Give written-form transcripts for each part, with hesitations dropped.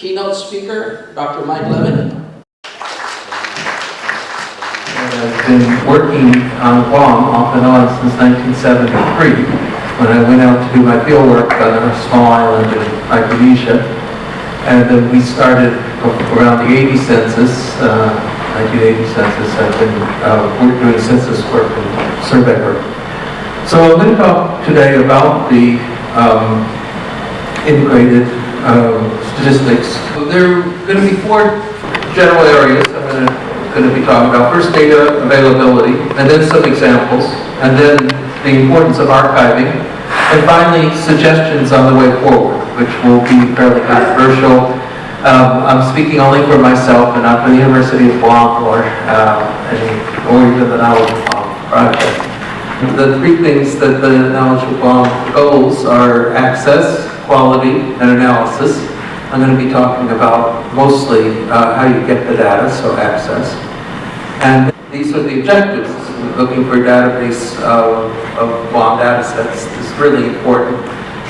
Keynote speaker, Dr. Mike Levin. I've been working on Guam off and on since 1973, when I went out to do my field work on a small island in Micronesia. And then we started around the 80 census, 1980 census. I've been doing census work and survey work. So I'm going to talk today about the integrated statistics. So there are going to be four general areas I'm going to be talking about. First, data availability, and then some examples, and then the importance of archiving, and finally, suggestions on the way forward, which will be fairly controversial. I'm speaking only for myself and not for the University of Guam or even the Knowledge of Guam project. The three things that the Knowledge of Guam goals are access, quality, and analysis. I'm going to be talking about mostly how you get the data, so access. And these are the objectives. Looking for a database of Guam data sets is really important.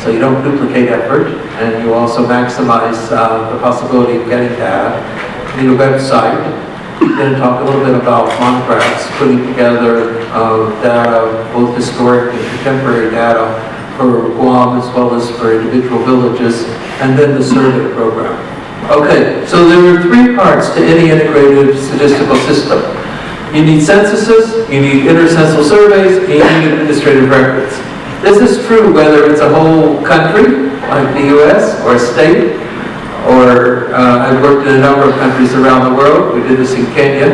So you don't duplicate effort, and you also maximize the possibility of getting data. You need a website. I'm going to talk a little bit about monographs, putting together data, both historic and contemporary data, for Guam as well as for individual villages, and then the survey program. Okay, so there are three parts to any integrated statistical system. You need censuses, you need intercensal surveys, and you need administrative records. This is true whether it's a whole country, like the US, or a state, or I've worked in a number of countries around the world. We did this in Kenya.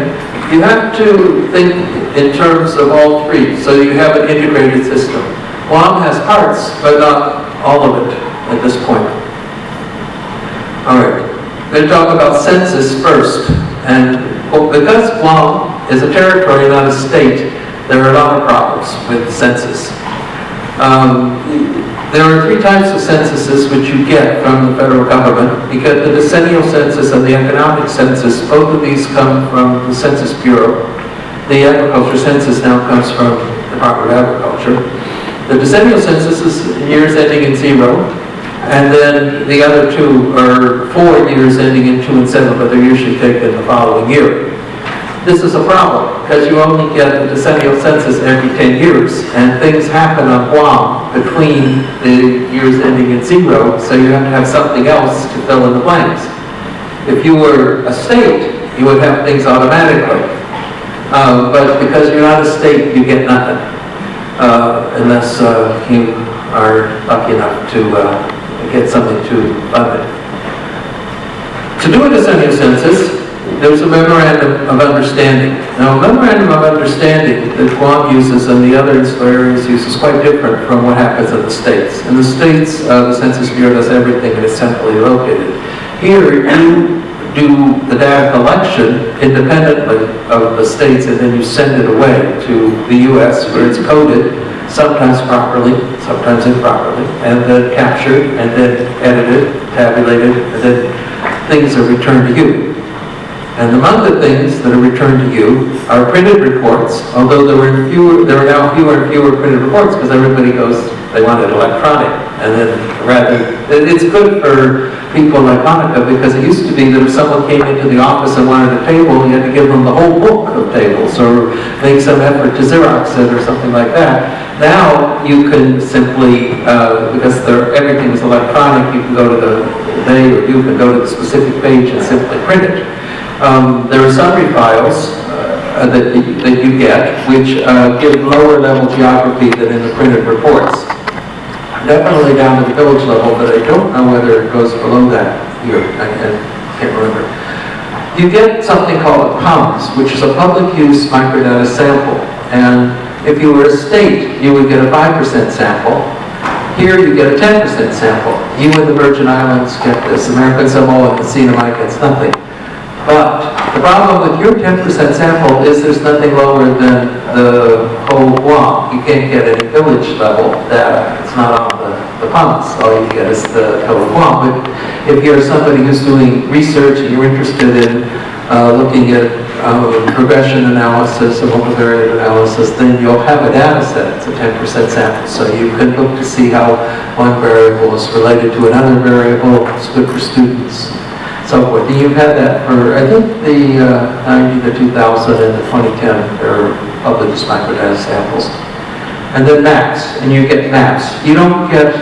You have to think in terms of all three, so you have an integrated system. Guam has parts, but not all of it at this point. All right, I'm going to talk about census first. And because Guam is a territory, not a state, there are a lot of problems with census. There are three types of censuses which you get from the federal government. You get the decennial census and the economic census. Both of these come from the Census Bureau. The agriculture census now comes from the Department of Agriculture. The decennial census is years ending in 0, and then the other two are 4 years ending in 2 and 7, but they're usually taken the following year. This is a problem, because you only get the decennial census every 10 years, and things happen on Guam between the years ending in 0, so you have to have something else to fill in the blanks. If you were a state, you would have things automatically, but because you're not a state, you get nothing. Unless you are lucky enough to get something to fund it. To do a decennial census, there's a memorandum of understanding. Now, a memorandum of understanding that Guam uses and the other insular areas use is quite different from what happens in the states. In the states, the Census Bureau does everything and is centrally located. Here, you do the data collection independently of the states, and then you send it away to the U.S. where it's coded, sometimes properly, sometimes improperly, and then captured, and then edited, tabulated, and then things are returned to you. And among the things that are returned to you are printed reports, although there are now fewer and fewer printed reports because everybody goes, they want it electronic. And then it's good for people like Hanukkah, because it used to be that if someone came into the office and wanted a table, you had to give them the whole book of tables or make some effort to Xerox it or something like that. Now you can simply, because everything is electronic, you can go to you can go to the specific page and simply print it. There are summary files that you get, which give lower level geography than in the printed reports. Definitely down to the village level, but I don't know whether it goes below that here. I can't remember. You get something called a PUMS, which is a public use microdata sample. And if you were a state, you would get a 5% sample. Here you get a 10% sample. You in the Virgin Islands get this. American Samoa and Sinai gets nothing. But the problem with your 10% sample is there's nothing lower than the whole Guam. You can't get any village level data. It's not on the PUMS. All you get is the total Guam. But if you're somebody who's doing research and you're interested in looking at progression analysis or multivariate analysis, then you'll have a data set. It's a 10% sample. So you can look to see how one variable is related to another variable. It's good for students. so forth. And you've had that for, I think, the 90, the 2000, and the 2010, they're published microdata samples. And then maps, and you get maps. You don't get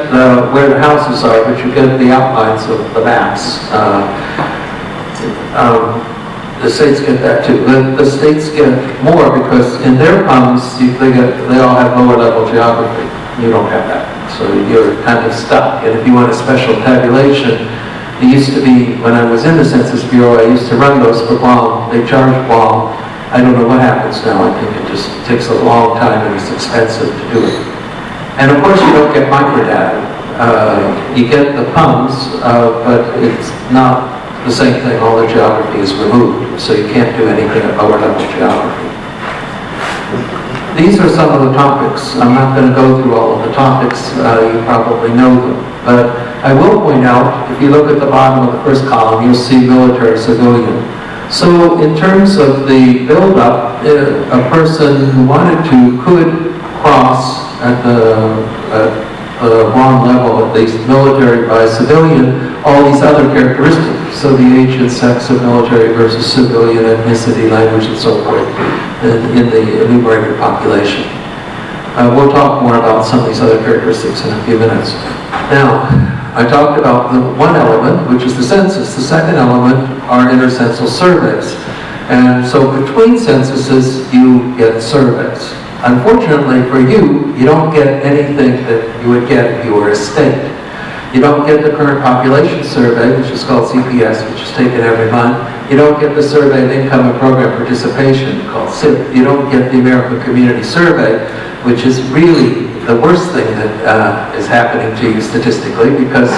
where the houses are, but you get the outlines of the maps. The states get that too. The states get more because in their PUMs, they all have lower level geography. You don't have that. So you're kind of stuck. And if you want a special tabulation, it used to be, when I was in the Census Bureau, I used to run those for Guam. They charge Guam. I don't know what happens now. I think it just takes a long time and it's expensive to do it. And of course you don't get microdata. You get the PUMs, but it's not the same thing. All the geography is removed, so you can't do anything at lower level geography. These are some of the topics. I'm not going to go through all of the topics. You probably know them. But I will point out, if you look at the bottom of the first column, you'll see military civilian. So in terms of the build-up, a person who wanted to could cross at the wrong level, at least military by civilian, all these other characteristics. So the age and sex of military versus civilian, ethnicity, language, and so forth in the enumerated population. We'll talk more about some of these other characteristics in a few minutes. Now, I talked about the one element, which is the census. The second element are intercensal surveys. And so between censuses, you get surveys. Unfortunately for you, you don't get anything that you would get if you were a state. You don't get the current population survey, which is called CPS, which is taken every month. You don't get the survey of income and program participation, called SIP. You don't get the American Community Survey, which is really the worst thing that is happening to you statistically, because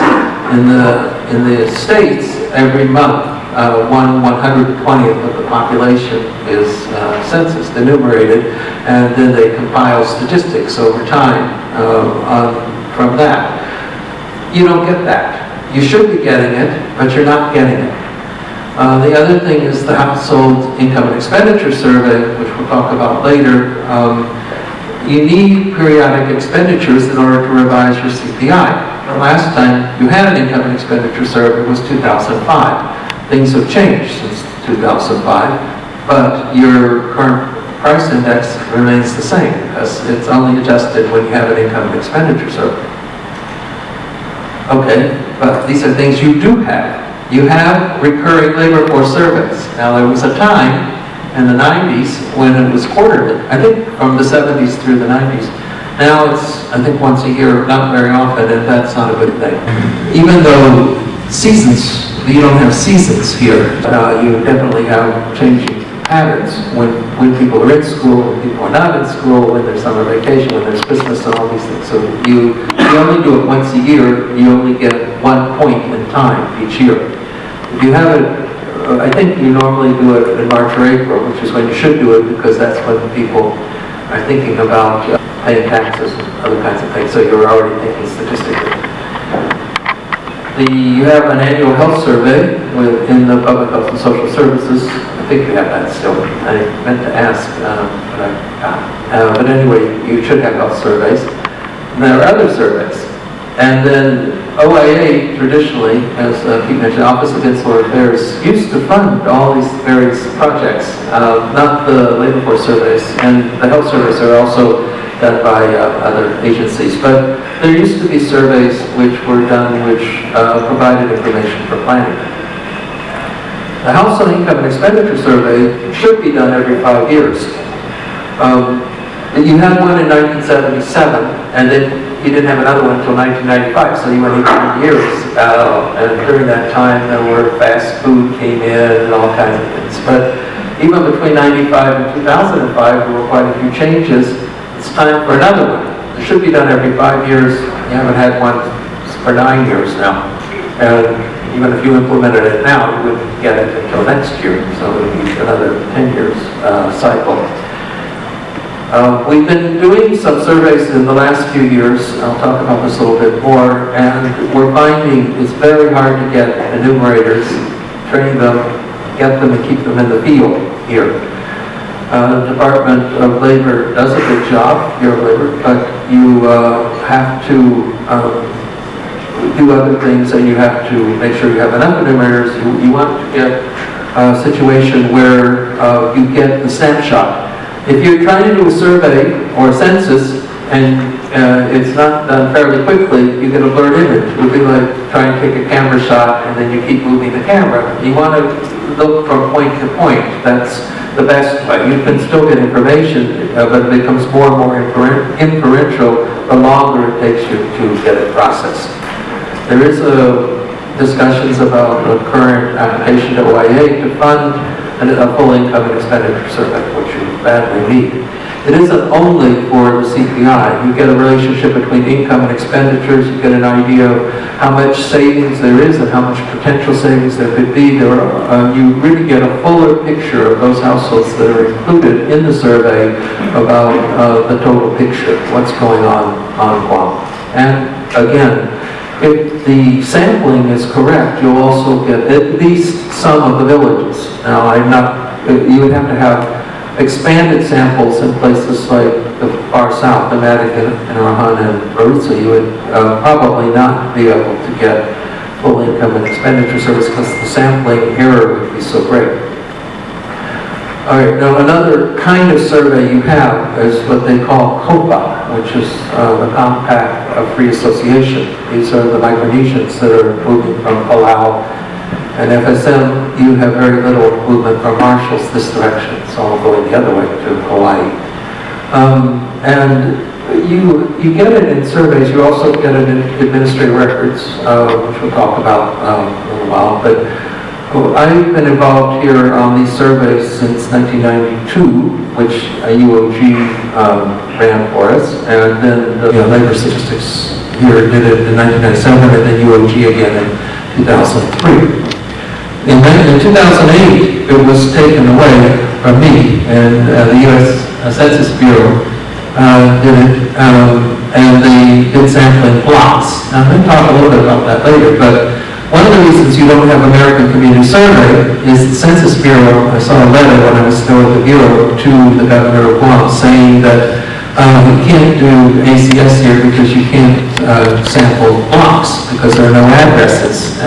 in the states, every month, 1/120th of the population is censused, enumerated, and then they compile statistics over time from that. You don't get that. You should be getting it, but you're not getting it. The other thing is the Household Income and Expenditure Survey, which we'll talk about later. You need periodic expenditures in order to revise your CPI. The last time you had an income and expenditure survey was 2005. Things have changed since 2005, but your current price index remains the same because it's only adjusted when you have an income and expenditure survey. Okay, but these are things you do have. You have recurring labor force surveys. Now there was a time in the 90s when it was quarterly, I think from the 70s through the 90s. Now it's, I think, once a year, not very often, and that's not a good thing. Even though seasons, you don't have seasons here, you definitely have changing patterns when people are in school, when people are not in school, when there's summer vacation, when there's Christmas, and all these things. So you only do it once a year. You only get 1 point in time each year. If you have it, I think you normally do it in March or April, which is when you should do it because that's when people are thinking about paying taxes and other kinds of things. So you're already thinking statistically. You have an annual health survey in the Public Health and Social Services. I think you have that still. I meant to ask, but anyway, you should have health surveys. And there are other surveys. And then OIA, traditionally, as Pete mentioned, Office of Insular Affairs, used to fund all these various projects, not the labor force surveys. And the health surveys are also done by other agencies. But there used to be surveys which were done which provided information for planning. The Household Income and Expenditure Survey should be done every 5 years. You had one in 1977, and then you didn't have another one until 1995, so you went 18 years. And during that time, there were fast food came in and all kinds of things. But even between 95 and 2005, there were quite a few changes. It's time for another one. It should be done every 5 years. You haven't had one for 9 years now. And even if you implemented it now, you wouldn't get it until next year. So it would be another 10 years cycle. We've been doing some surveys in the last few years. I'll talk about this a little bit more. And we're finding it's very hard to get enumerators, train them, get them and keep them in the field here. The Department of Labor does a good job, Bureau of Labor, but you have to do other things, and you have to make sure you have enough enumerators. You want to get a situation where you get the snapshot. If you're trying to do a survey or a census and it's not done fairly quickly, you get a blurred image. It would be like trying to take a camera shot and then you keep moving the camera. You want to look from point to point. That's the best way. You can still get information, but it becomes more and more inferential the longer it takes you to get it processed. There is discussions about a current application to OIA to fund a full income and expenditure survey, which you badly need. It isn't only for the CPI. You get a relationship between income and expenditures. You get an idea of how much savings there is and how much potential savings there could be. You really get a fuller picture of those households that are included in the survey about the total picture, what's going on Guam. And again, if the sampling is correct, you'll also get at least some of the villages. Now, you would have to have expanded samples in places like the far south, the Madigan and Rahan and Barutsa. You would probably not be able to get full income and expenditure service because the sampling error would be so great. All right, now another kind of survey you have is what they call COFA, which is the Compact of Free Association. These are the Micronesians that are moving from Palau and FSM. You have very little movement from Marshalls this direction. It's all going the other way to Hawaii. And you get it in surveys. You also get it in administrative records, which we'll talk about in a little while. But I've been involved here on these surveys since 1992, which UOG ran for us, and then the labor statistics here did it in 1997, and then UOG again in 2003. In 2008, it was taken away from me, and the U.S. Census Bureau did it, and they did sampling blocks. Now, I'm going to talk a little bit about that later, but one of the reasons you don't have American Community Survey is the Census Bureau. I saw a letter when I was still at the Bureau to the governor of Guam saying that we can't do ACS here because you can't sample blocks because there are no addresses.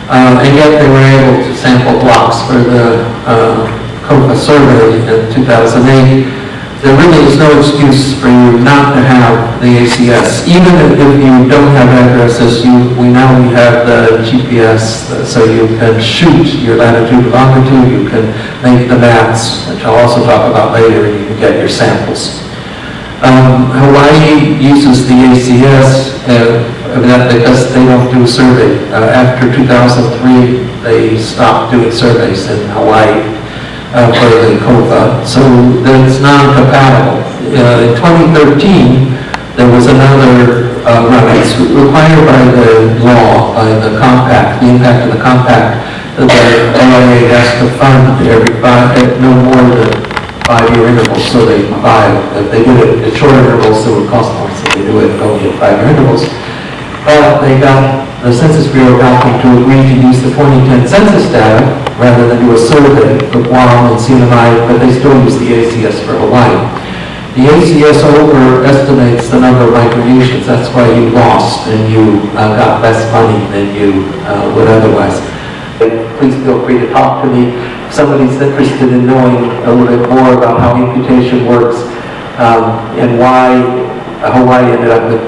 And yet they were able to sample blocks for the COFA survey in 2008. There really is no excuse for you not to have the ACS. Even if you don't have addresses, we now have the GPS, so you can shoot your latitude and longitude, you can make the maps, which I'll also talk about later, and you can get your samples. Hawaii uses the ACS because they don't do a survey. After 2003, they stopped doing surveys in Hawaii for the COFA, so that's non-compatible. In 2013, there was another it's required by the law, by the compact, the impact of the compact, that the LIA has to fund no more than 5-year intervals, so they file. If they do it at short intervals, it would cost more, so they do it only at 5-year intervals. But the Census Bureau got them to agree to use the 2010 census data rather than do a survey for Guam and CNMI, but they still use the ACS for Hawaii. The ACS overestimates the number of Micronesians. That's why you lost and you got less money than you would otherwise. Please feel free to talk to me. If somebody's interested in knowing a little bit more about how imputation works and why Hawaii ended up with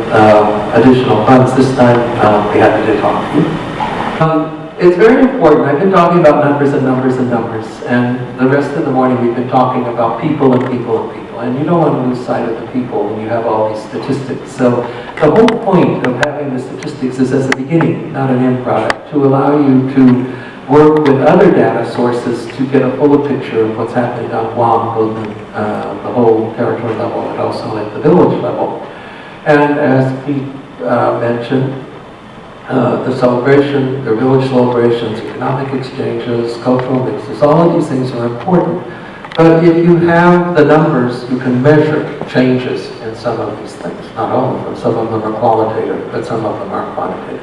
additional funds this time, I'll be happy to talk to you. It's very important. I've been talking about numbers and numbers and numbers, and the rest of the morning we've been talking about people and people and people, and you don't want to lose sight of the people when you have all these statistics. So the whole point of having the statistics is as a beginning, not an end product, to allow you to work with other data sources to get a fuller picture of what's happening on Guam, both at the whole territory level and also at the village level. And as Pete mentioned, the celebration, the village celebrations, economic exchanges, cultural mixes, all of these things are important. But if you have the numbers, you can measure changes in some of these things. Not all of them. Some of them are qualitative, but some of them are quantitative.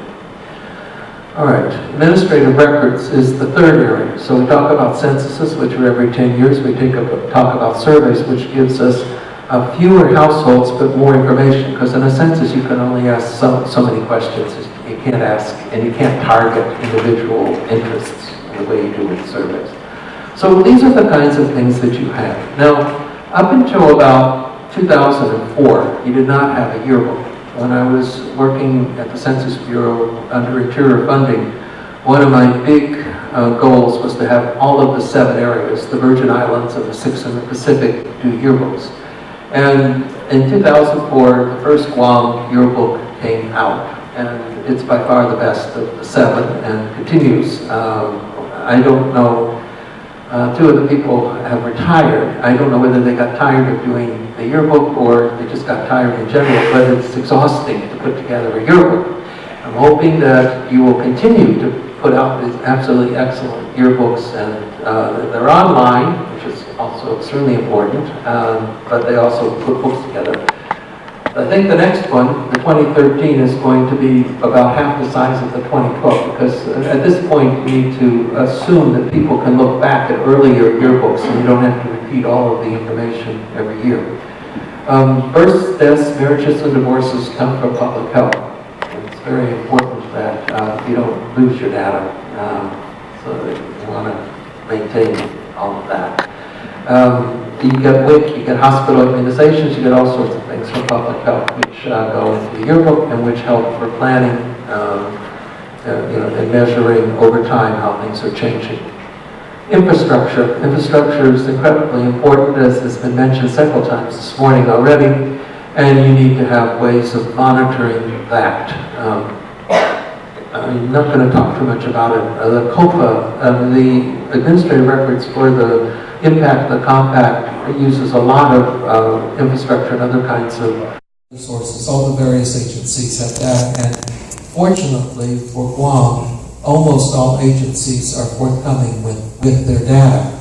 All right, administrative records is the third area. So we talk about censuses, which are every 10 years. We talk about surveys, which gives us fewer households, but more information. Because in a census, you can only ask so many questions. You can't ask, and you can't target individual interests the way you do with surveys. So these are the kinds of things that you have. Now, up until about 2004, you did not have a yearbook. When I was working at the Census Bureau under interior funding, one of my big goals was to have all of the 7 areas, the Virgin Islands and the 6 in the Pacific, do yearbooks. And in 2004, the first Guam yearbook came out, and it's by far the best of the 7 and continues. I don't know, 2 of the people have retired. I don't know whether they got tired of doing the yearbook or they just got tired in general, but it's exhausting to put together a yearbook. I'm hoping that you will continue to put out these absolutely excellent yearbooks, and they're online, which is also extremely important, but they also put books together. I think the next one, the 2013, is going to be about half the size of the 2012, because at this point we need to assume that people can look back at earlier yearbooks and you don't have to repeat all of the information every year. Births, deaths, marriages, and divorces come from public health. It's very important that you don't lose your data, so that you want to maintain all of that. You get WIC, you get hospital immunizations, you get all sorts of things from public health which go into the yearbook and which help for planning, and measuring over time how things are changing. Infrastructure. Infrastructure is incredibly important, as has been mentioned several times this morning already, and you need to have ways of monitoring that. I'm not going to talk too much about it. The COFA, the administrative records for the impact of the compact, uses a lot of infrastructure and other kinds of resources. All the various agencies have that, and fortunately for Guam, almost all agencies are forthcoming with their data.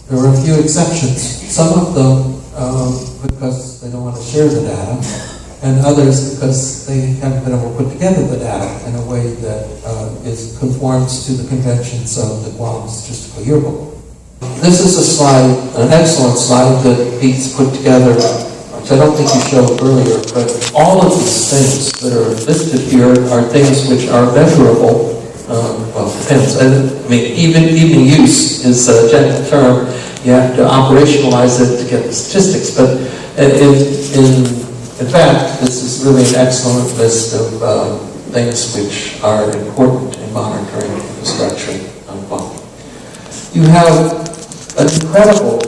There are a few exceptions. Some of them because they don't want to share the data, and others because they haven't been able to put together the data in a way that conforms to the conventions of the Guam Statistical Yearbook. This is a slide, an excellent slide that Pete's put together, which I don't think you showed earlier, but all of these things that are listed here are things which are measurable. Well, it depends. I mean, even use is a general term. You have to operationalize it to get the statistics, but in fact, this is really an excellent list of things which are important in monitoring infrastructure on Guam. You have an incredible,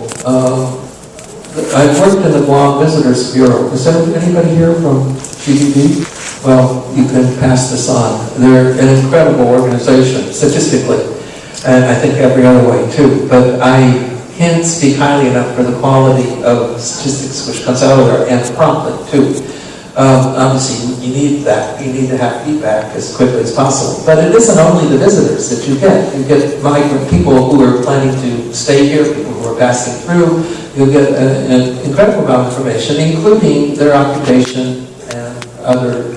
I've worked in the Guam Visitors Bureau. Is there anybody here from GDP? Well, you can pass this on. They're an incredible organization, statistically, and I think every other way too. But I can't speak highly enough for the quality of statistics which comes out of there, and promptly too. Obviously, you need that. You need to have feedback as quickly as possible. But it isn't only the visitors that you get. You get migrant people who are planning to stay here, people who are passing through. You'll get an incredible amount of information, including their occupation and other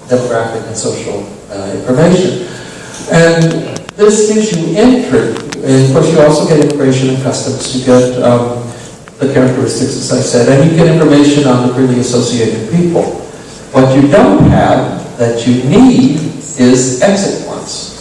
demographic and social information. And this gives you entry. And of course, you also get immigration and customs. You get the characteristics, as I said, and you get information on the freely associated people. What you don't have that you need is exit forms.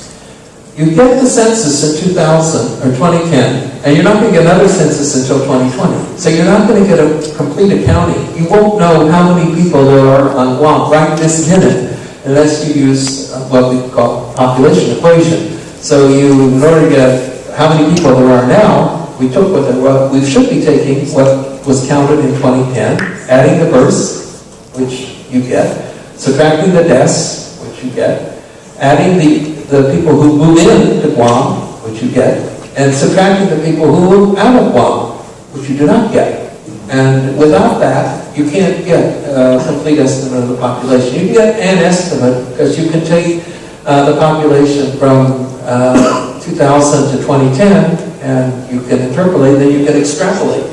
You get the census in 2000 or 2010, and you're not going to get another census until 2020. So you're not going to get a complete accounting. You won't know how many people there are on Guam right this minute unless you use what we call population equation. So in order to get how many people there are now, we took what we should be taking, what was counted in 2010, adding the births, which you get, subtracting the deaths, which you get, adding the people who move in to Guam, which you get, and subtracting the people who move out of Guam, which you do not get. And without that, you can't get a complete estimate of the population. You can get an estimate because you can take the population from 2000 to 2010, and you can interpolate, then you can extrapolate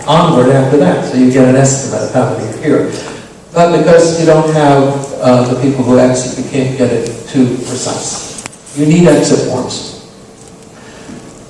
onward after that. So you get an estimate of how many are here. But because you don't have the people who exit, you can't get it too precise. You need exit forms.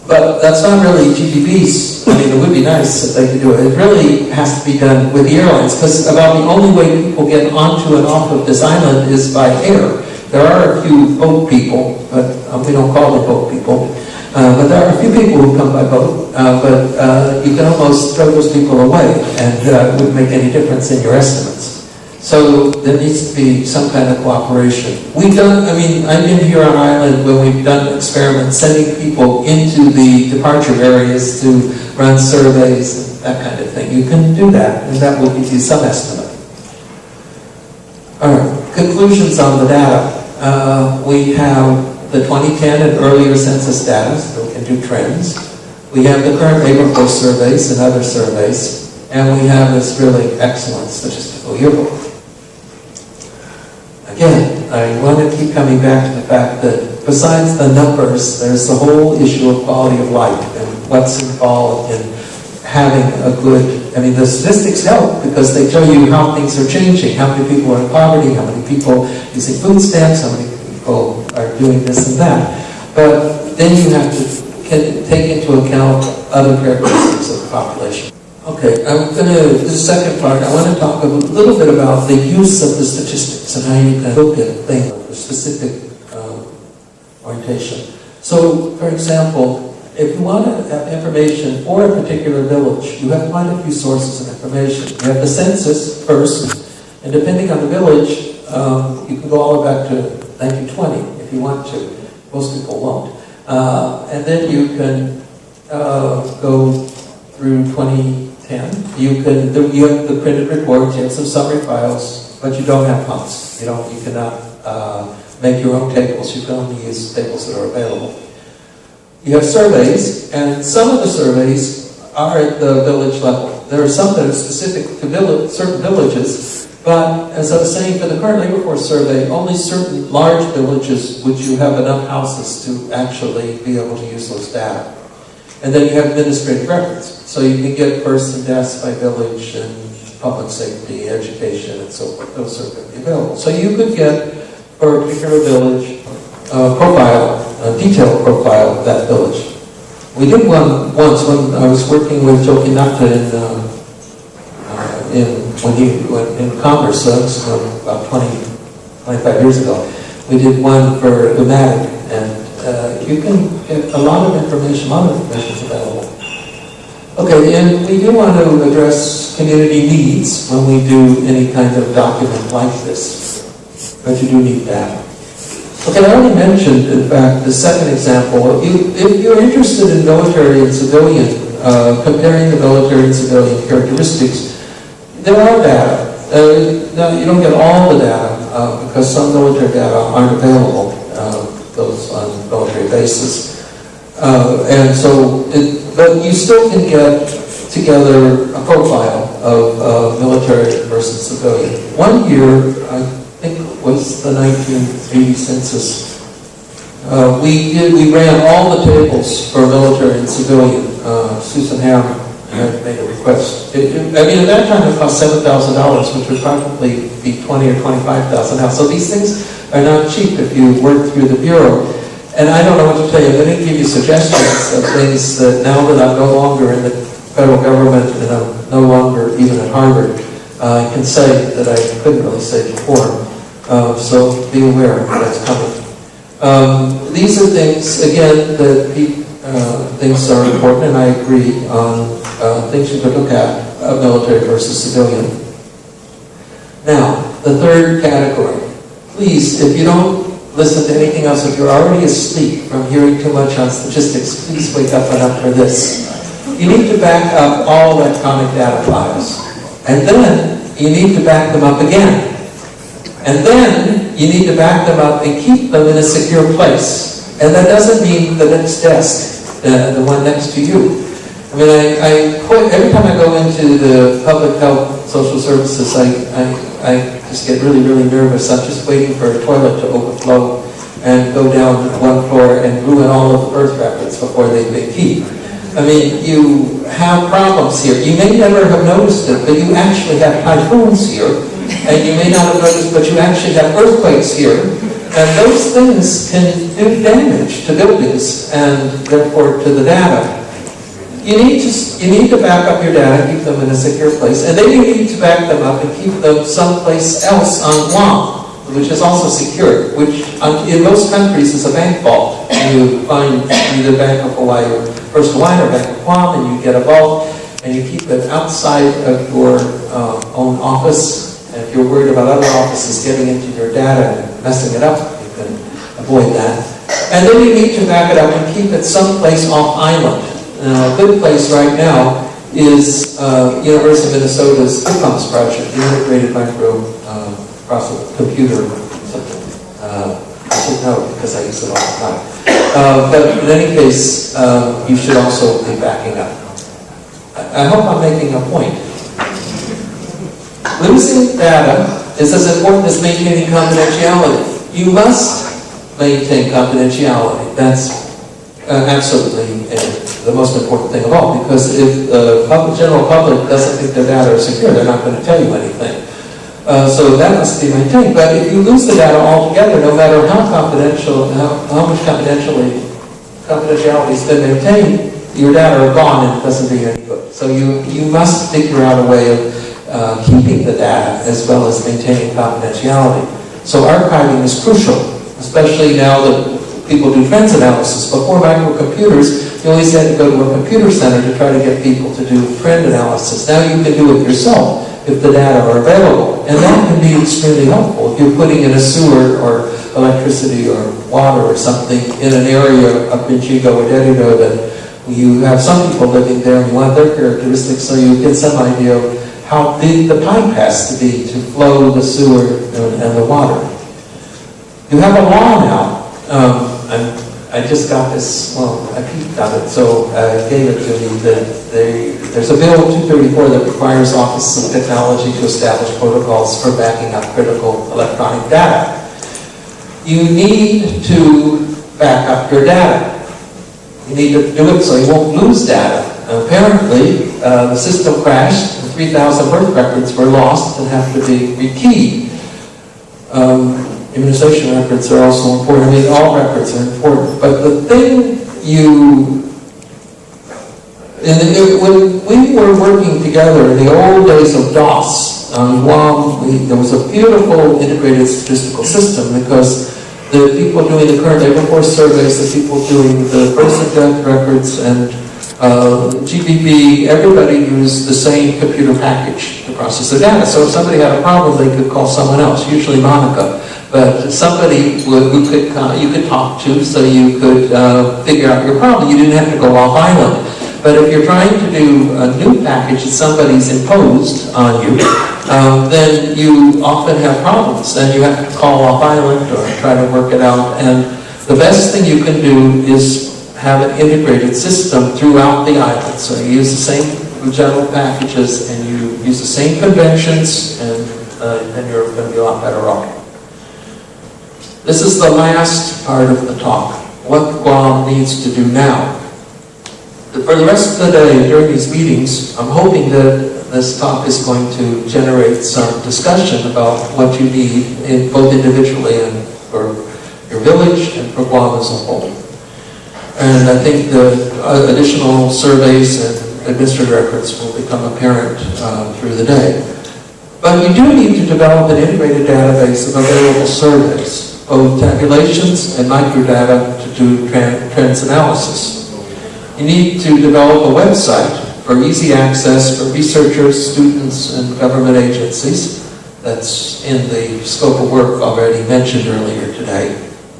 But that's not really GDP's. I mean, it would be nice if they could do it. It really has to be done with the airlines, because about the only way people get onto and off of this island is by air. There are a few boat people, but we don't call them boat people. But there are a few people who come by boat, but you can almost throw those people away, and it wouldn't make any difference in your estimates. So there needs to be some kind of cooperation. I've been here on island when we've done experiments sending people into the departure areas to run surveys and that kind of thing. You can do that, and that will give you some estimate. All right, conclusions on the data. We have the 2010 and earlier census data, so we can do trends. We have the current labor force surveys and other surveys, and we have this really excellent statistical yearbook. Again, I want to keep coming back to the fact that besides the numbers, there's the whole issue of quality of life and what's involved in having a good, the statistics help because they tell you how things are changing, how many people are in poverty, how many people using food stamps, how many people are doing this and that. But then you have to take into account other characteristics of the population. Okay, this is the second part. I want to talk a little bit about the use of the statistics and how you can look at things with specific orientation. So, for example, if you want to have information for a particular village, you have quite a few sources of information. You have the census first, and depending on the village, you can go all the way back to 1920 if you want to. Most people won't. And then you can go through 2010. You have the printed reports, you have some summary files, but you don't have pumps. You cannot make your own tables. You can only use tables that are available. You have surveys, and some of the surveys are at the village level. There are some that are specific to certain villages, but as I was saying, for the current labor force survey, only certain large villages would you have enough houses to actually be able to use those data. And then you have administrative records. So you can get births and deaths by village and public safety, education, and so forth. Those are going to be available. So you could get, for a particular village, a detailed profile of that village. We did one once when I was working with Joe Kinata in Congress, so that's about 25 years ago. We did one for Guam, and you can get a lot of information is available. Okay, and we do want to address community needs when we do any kind of document like this, but you do need that. Okay, I already mentioned, in fact, the second example. If you're interested in military and civilian, comparing the military and civilian characteristics, there are data. Now, you don't get all the data because some military data aren't available, those on military bases. But you still can get together a profile of military versus civilian. One year, I think it was the 1980 census, we ran all the tables for military and civilian. Susan Ham had made a request. At that time it cost $7,000, which would probably be $20,000 or $25,000 now. So these things are not cheap if you work through the Bureau. And I don't know what to tell you. I'm going to give you suggestions of things that now that I'm no longer in the federal government and I'm no longer even at Harvard, I can say that I couldn't really say before. So be aware that's coming. These are things, again, that things are important, and I agree on things you could look at, military versus civilian. Now, the third category. Please, if you don't listen to anything else, if you're already asleep from hearing too much on statistics, please wake up and up for this. You need to back up all electronic data files. And then you need to back them up again. And then you need to back them up and keep them in a secure place. And that doesn't mean the next desk, the one next to you. Every time I go into the public health social services, I just get really, really nervous. I'm just waiting for a toilet to overflow and go down to one floor and ruin all of the birth records before they peak. You have problems here. You may never have noticed it, but you actually have typhoons here. And you may not have noticed, but you actually have earthquakes here. And those things can do damage to buildings and therefore to the data. You need to back up your data, keep them in a secure place, and then you need to back them up and keep them someplace else on Guam. which is also secure, which in most countries is a bank vault. You find either Bank of Hawaii or First Hawaiian or Bank of Guam, and you get a vault, and you keep it outside of your own office. And if you're worried about other offices getting into your data and messing it up, you can avoid that. And then you need to back it up and keep it someplace off island. A good place right now is University of Minnesota's ICOMS project, the Integrated Micro Process Computer something. I should know because I use it all the time. But in any case, you should also be backing up. I hope I'm making a point. Losing data is as important as maintaining confidentiality. You must maintain confidentiality. That's absolutely the most important thing of all, because if the general public doesn't think their data are secure, they're not going to tell you anything. So that must be maintained. But if you lose the data altogether, no matter how confidential, how much confidentiality has been maintained, your data are gone and it doesn't do you any good. So you must figure out a way of keeping the data as well as maintaining confidentiality. So archiving is crucial, especially now that people do trends analysis. Before microcomputers, you always had to go to a computer center to try to get people to do trend analysis. Now you can do it yourself if the data are available. And that can be extremely helpful. If you're putting in a sewer or electricity or water or something in an area of Minchigo or Dedido that you have some people living there and you want their characteristics, so you get some idea of how big the pipe has to be to flow the sewer and the water. You have a law now. I just got this, well, I peeked on it, so I gave it to me, that there's a bill 234 that requires Office of Technology to establish protocols for backing up critical electronic data. You need to back up your data. You need to do it so you won't lose data. Apparently, the system crashed, and 3,000 birth records were lost and have to be rekeyed. Immunization records are also important. I mean, all records are important. But the thing when we were working together in the old days of DOS on Guam, there was a beautiful integrated statistical system because the people doing the current labor force surveys, the people doing the birth and death records, and GBB, everybody used the same computer package to process the data. So if somebody had a problem, they could call someone else, usually Monica. But somebody you could talk to, so you could figure out your problem. You didn't have to go off island. But if you're trying to do a new package that somebody's imposed on you, then you often have problems. Then you have to call off island or try to work it out. And the best thing you can do is have an integrated system throughout the island. So you use the same general packages and you use the same conventions, and then you're going to be a lot better off. This is the last part of the talk, what Guam needs to do now. For the rest of the day, during these meetings, I'm hoping that this talk is going to generate some discussion about what you need, both individually and for your village and for Guam as a whole. And I think the additional surveys and administrative records will become apparent through the day. But you do need to develop an integrated database of available surveys, both tabulations and microdata to do trends analysis. You need to develop a website for easy access for researchers, students, and government agencies. That's in the scope of work already mentioned earlier today.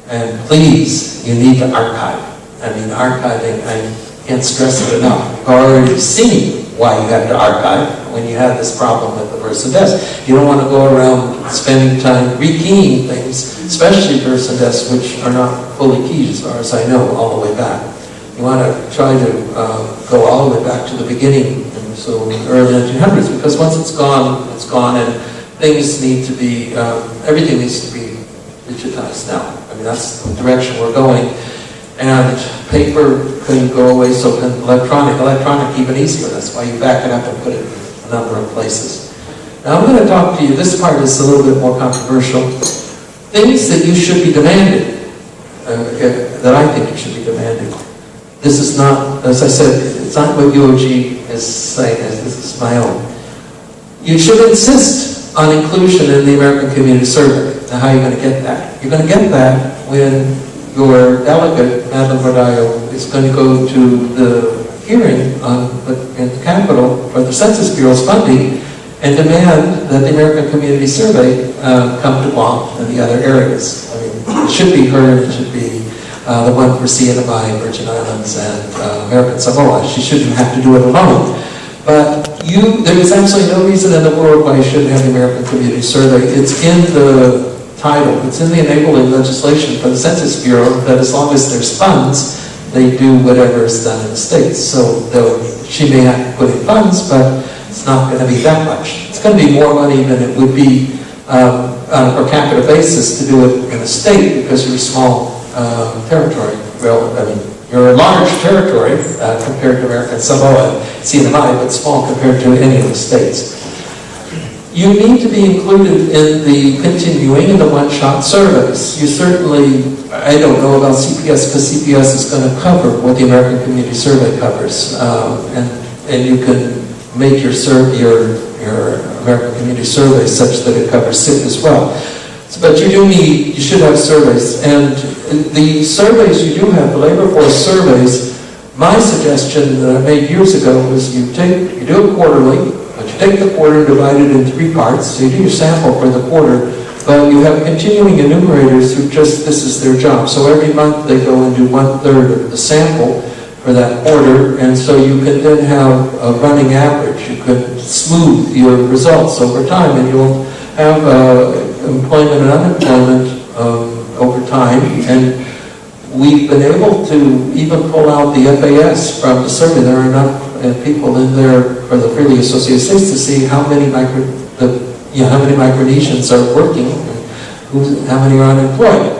And please, you need to archive. I mean, archiving, I can't stress it enough. You've already seen why you have to archive when you have this problem with the births and deaths. You don't want to go around spending time rekeying things, especially births and deaths, which are not fully keyed as far as I know, all the way back. You want to try to go all the way back to the beginning, and so in the early 1900s, because once it's gone, and things need to be, everything needs to be digitized now. I mean, that's the direction we're going. And paper can go away, so can electronic. Electronic even easier. That's why you back it up and put it in a number of places. Now I'm going to talk to you, this part is a little bit more controversial. Things that you should be demanding, that I think you should be demanding. This is not, as I said, it's not what UOG is saying, this is my own. You should insist on inclusion in the American Community Survey. Now, how are you going to get that? You're going to get that when your delegate, Madeleine Bordallo, is going to go to the hearing in the Capitol for the Census Bureau's funding and demand that the American Community Survey come to Guam and the other areas. I mean, it should be her, it should be the one for CNMI, Virgin Islands, and American Samoa. She shouldn't have to do it alone. But there is absolutely no reason in the world why you shouldn't have the American Community Survey. It's in the title, it's in the enabling legislation for the Census Bureau that as long as there's funds, they do whatever is done in the states. So though she may have to put in funds, but it's not going to be that much. It's going to be more money than it would be on a per capita basis to do it in a state because you're a small territory. Well, I mean, you're a large territory compared to American Samoa and CNMI, but small compared to any of the states. You need to be included in the continuing and the one-shot surveys. You certainly, I don't know about CPS because CPS is going to cover what the American Community Survey covers, and you can make your American Community Survey such that it covers SIP as well. But you should have surveys, and the surveys you do have, the labor force surveys, my suggestion that I made years ago was you do it quarterly, but you take the quarter and divide it in 3 parts, so you do your sample for the quarter, but you have continuing enumerators who this is their job. So every month they go and do 1/3 of the sample for that quarter, and so you can then have a running average. You could smooth your results over time, and you'll have employment and unemployment over time, and we've been able to even pull out the FAS from the survey. There are enough people in there for the freely associated states to see how many Micronesians are working, and how many are unemployed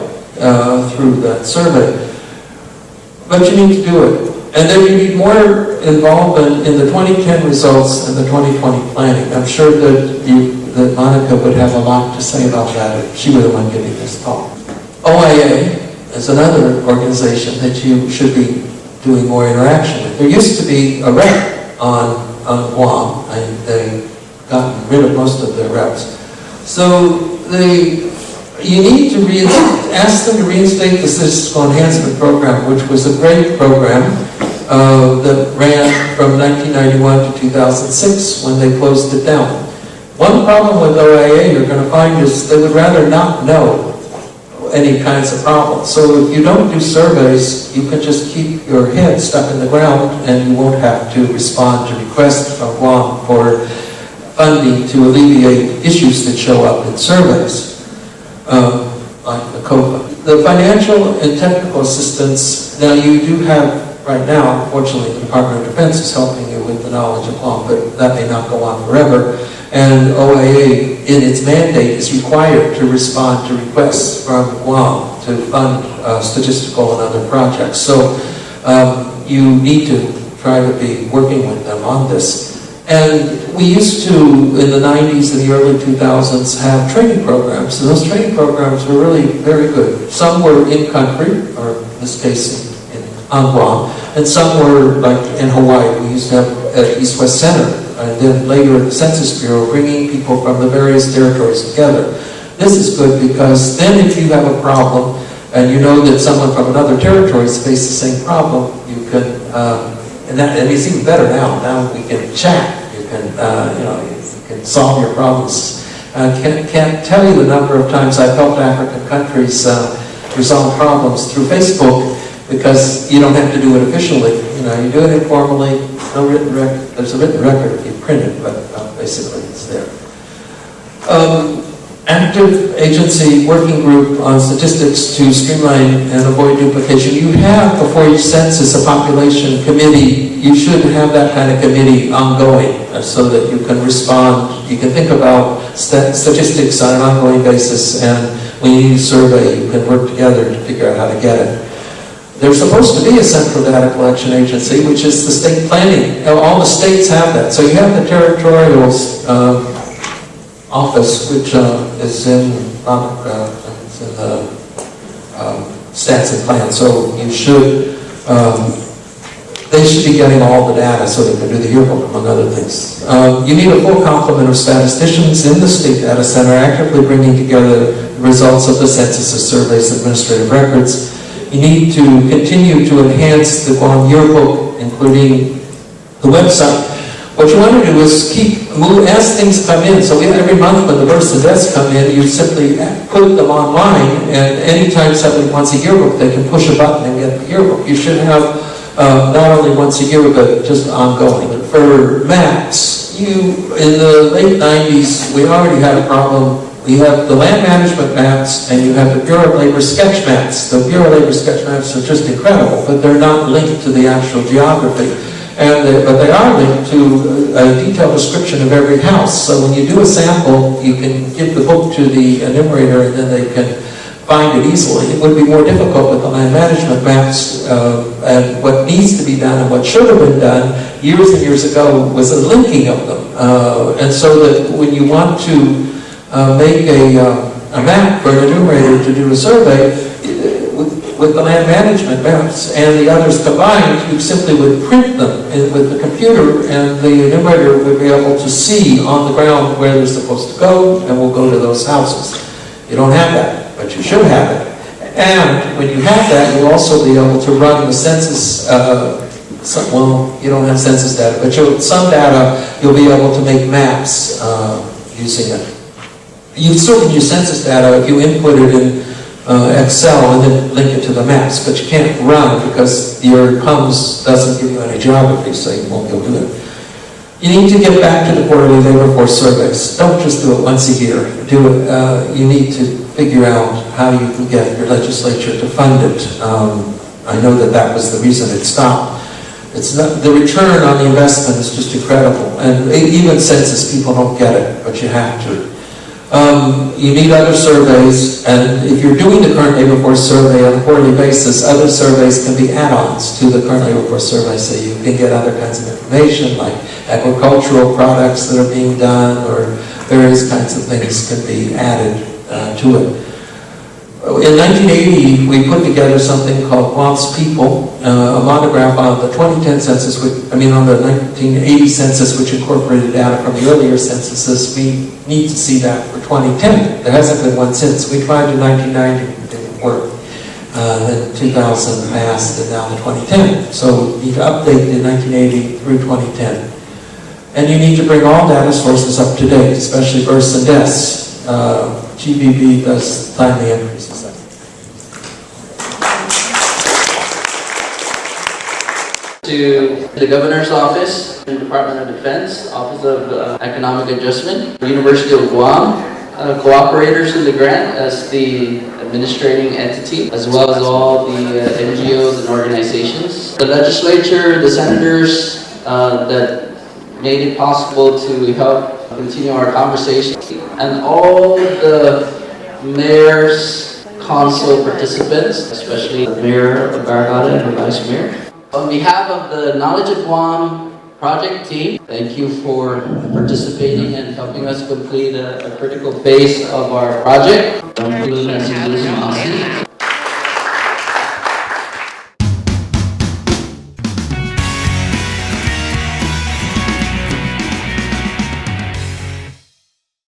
through that survey. But you need to do it. And then you need more involvement in the 2010 results and the 2020 planning. I'm sure that Monica would have a lot to say about that if she were the one giving this talk. OIA is another organization that you should be doing more interaction with. There used to be a rep on Guam, and they've gotten rid of most of their reps. So you need to ask them to reinstate the Statistical Enhancement Program, which was a great program that ran from 1991 to 2006 when they closed it down. One problem with OIA you're going to find is they would rather not know any kinds of problems. So if you don't do surveys, you can just keep your head stuck in the ground and you won't have to respond to requests from Guam for funding to alleviate issues that show up in surveys, like the COFA. The financial and technical assistance, now you do have right now, fortunately the Department of Defense is helping you with the knowledge of Guam, but that may not go on forever. And OIA, in its mandate, is required to respond to requests from Guam to fund statistical and other projects. So you need to try to be working with them on this. And we used to, in the 90s and the early 2000s, have training programs. And those training programs were really very good. Some were in-country, or in this case on Guam, and some were like in Hawaii. We used to have at East-West Center, and then later at the Census Bureau, bringing people from the various territories together. This is good because then if you have a problem and you know that someone from another territory has faced the same problem, you can, and it's even better now. Now we can chat. You can, you can solve your problems. I can't tell you the number of times I've helped African countries resolve problems through Facebook, because you don't have to do it officially. You do it informally. No written record. There's a written record if you print it, but basically it's there. Active agency working group on statistics to streamline and avoid duplication. You have, before each census, a population committee. You should have that kind of committee ongoing so that you can respond. You can think about statistics on an ongoing basis, and when you need a survey, you can work together to figure out how to get it. There's supposed to be a central data collection agency, which is the state planning. All the states have that. So you have the territorial office, which is in the stats and plans. So you should, they should be getting all the data so they can do the yearbook, among other things. You need a full complement of statisticians in the State Data Center, actively bringing together results of the censuses, surveys, administrative records. You need to continue to enhance the Guam Yearbook, including the website. What you want to do is as things come in, so every month when the births and deaths come in, you simply put them online, and anytime somebody wants a yearbook, they can push a button and get the yearbook. You should have not only once a year, but just ongoing. For maps, in the late 90s, we already had a problem. We have the land management maps, and you have the Bureau of Labor sketch maps. The Bureau of Labor sketch maps are just incredible, but they're not linked to the actual geography. But they are linked to a detailed description of every house. So when you do a sample, you can give the book to the enumerator, and then they can find it easily. It would be more difficult with the land management maps, and what needs to be done and what should have been done years and years ago was a linking of them. And so that when you want to make a map for an enumerator to do a survey, with the land management maps and the others combined, you simply would print them with the computer, and the enumerator would be able to see on the ground where they're supposed to go, and will go to those houses. You don't have that, but you should have it. And when you have that, you'll also be able to run the census, well, you don't have census data, but some data, you'll be able to make maps using it. You still can use census data if you input it in Excel and then link it to the maps, but you can't run because your PUMS doesn't give you any geography, so you won't be able to do it. You need to get back to the quarterly labor force surveys. Don't just do it once a year. Do it. You need to figure out how you can get your legislature to fund it. I know that was the reason it stopped. It's not, the return on the investment is just incredible, and even census people don't get it, but you have to. You need other surveys, and if you're doing the current labor force survey on a quarterly basis, other surveys can be add-ons to the current labor force survey, so you can get other kinds of information like agricultural products that are being done, or various kinds of things can be added to it. In 1980, we put together something called Guam's People, a monograph on the 2010 census, on the 1980 census, which incorporated data from the earlier censuses. We need to see that for 2010. There hasn't been one since. We tried in 1990, it didn't work. Then 2000 passed, and now the 2010. So you need to update the 1980 through 2010. And you need to bring all data sources up to date, especially births and deaths. GBB does timely entries. To the Governor's Office, the Department of Defense, Office of Economic Adjustment, University of Guam, cooperators in the grant as the administrating entity, as well as all the NGOs and organizations. The legislature, the senators that made it possible to help continue our conversation, and all the mayors, council participants, especially the mayor of Baragata and the vice mayor. On behalf of the Knowledge of Guam project team, thank you for participating and helping us complete a critical phase of our project.